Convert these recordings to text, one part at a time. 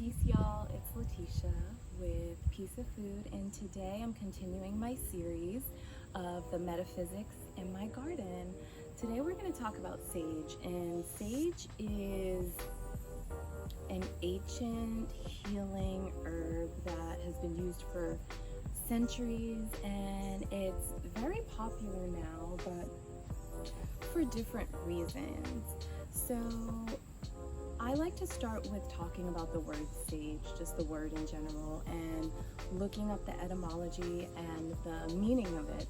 Peace, y'all. It's Letitia with Piece of Food, and today I'm continuing my series of the metaphysics in my garden. Today we're going to talk about sage, and sage is an ancient healing herb that has been used for centuries, and it's very popular now, but for different reasons. So I like to start with talking about the word sage, just the word in general, and looking up the etymology and the meaning of it.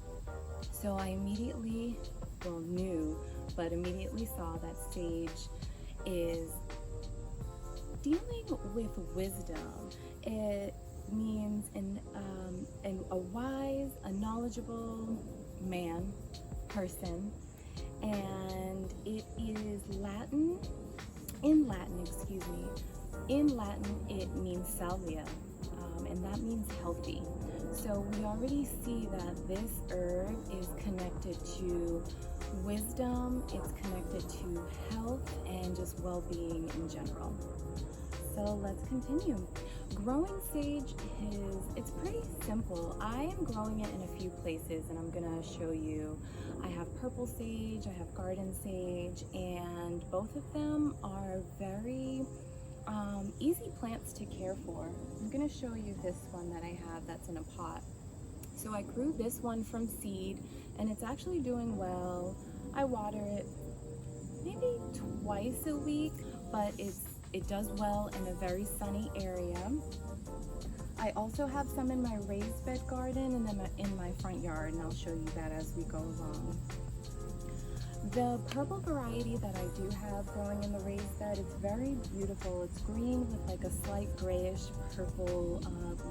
So I immediately, knew, but immediately saw that sage is dealing with wisdom. It means a wise, a knowledgeable man, person, and it is Latin. In Latin, it means salvia, and that means healthy. So we already see that this herb is connected to wisdom, it's connected to health, and just well-being in general. So let's continue. Growing sage it's pretty simple. I am growing it in a few places, and I'm gonna show you. I have purple sage, I have garden sage, and both of them are very easy plants to care for. I'm gonna show you this one that I have that's in a pot. So I grew this one from seed, and it's actually doing well. I water it maybe twice a week, but it does well in a very sunny area. I also have some in my raised bed garden and then in my front yard, and I'll show you that as we go along. The purple variety that I do have growing in the raised bed, it's very beautiful. It's green with like a slight grayish purple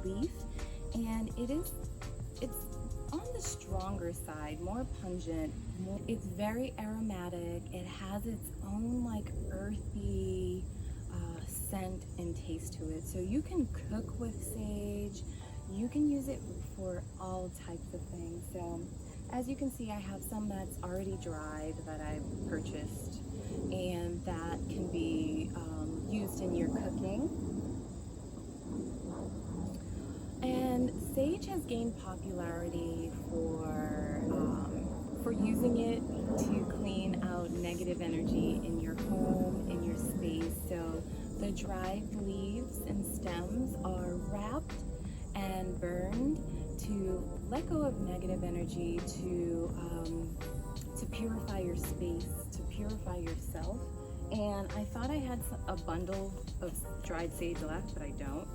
leaf, and it's on the stronger side, more pungent. It's very aromatic. It has its own like earthy scent and taste to it. So you can cook with sage, you can use it for all types of things. So as you can see, I have some that's already dried that I purchased, and that can be used in your cooking. And sage has gained popularity for using it to clean out negative energy in your home, in your space. So the dried leaves and stems are wrapped and burned to let go of negative energy, to purify your space, to purify yourself. And I thought I had a bundle of dried sage left, but I don't.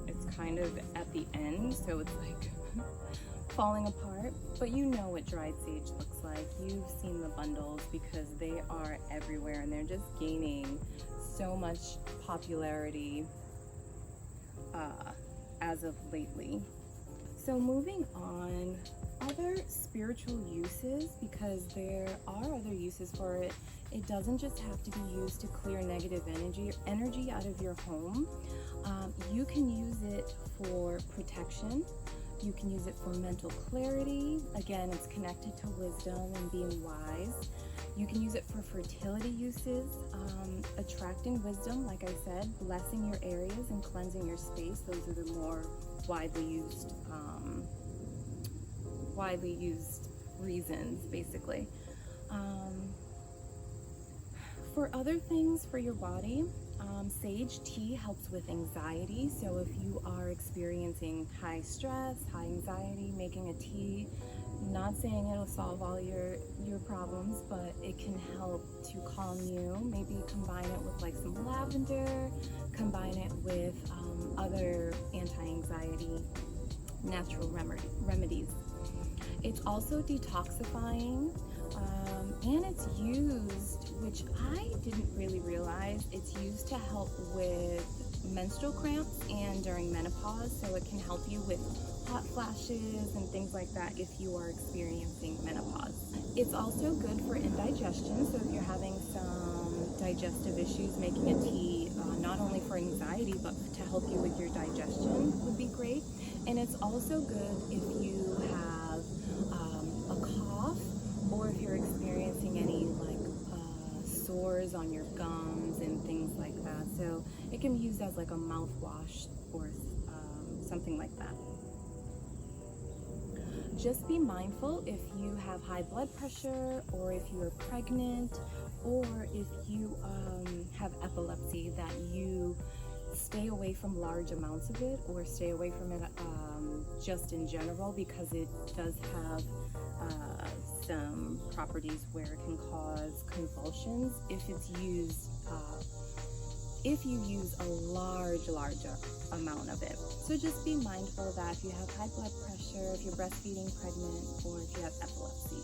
It's kind of at the end, so it's like falling apart. But you know what dried sage looks like. You've seen the bundles because they are everywhere, and they're just gaining so much popularity as of lately. So moving on, other spiritual uses, because there are other uses for it. It doesn't just have to be used to clear negative energy out of your home. You can use it for protection. You can use it for mental clarity. Again, it's connected to wisdom and being wise. You can use it for fertility uses, attracting wisdom, like I said, blessing your areas and cleansing your space. Those are the more widely used reasons, basically. For other things for your body, sage tea helps with anxiety. So if you are experiencing high stress, high anxiety, making a tea, not saying it'll solve all your problems, but it can help to calm you. Maybe combine it with like some lavender, combine it with other anti-anxiety natural remedies. It's also detoxifying, and it's used, which I didn't really realize, it's used to help with menstrual cramps and during menopause. So it can help you with hot flashes and things like that if you are experiencing menopause. It's also good for indigestion. So if you're having some digestive issues, making a tea, not only for anxiety, but to help you with your digestion would be great. And it's also good if you have a cough, or if you're experiencing any like sores on your gums and things like that. So It can be used as like a mouthwash or something like that. Just be mindful if you have high blood pressure, or if you are pregnant, or if you have epilepsy, that you stay away from large amounts of it, or stay away from it just in general, because it does have some properties where it can cause convulsions if it's used, if you use a large amount of it. So just be mindful that if you have high blood pressure, if you're breastfeeding, pregnant, or if you have epilepsy.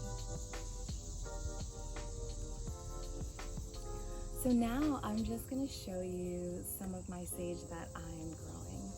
So now I'm just going to show you some of my sage that I am growing.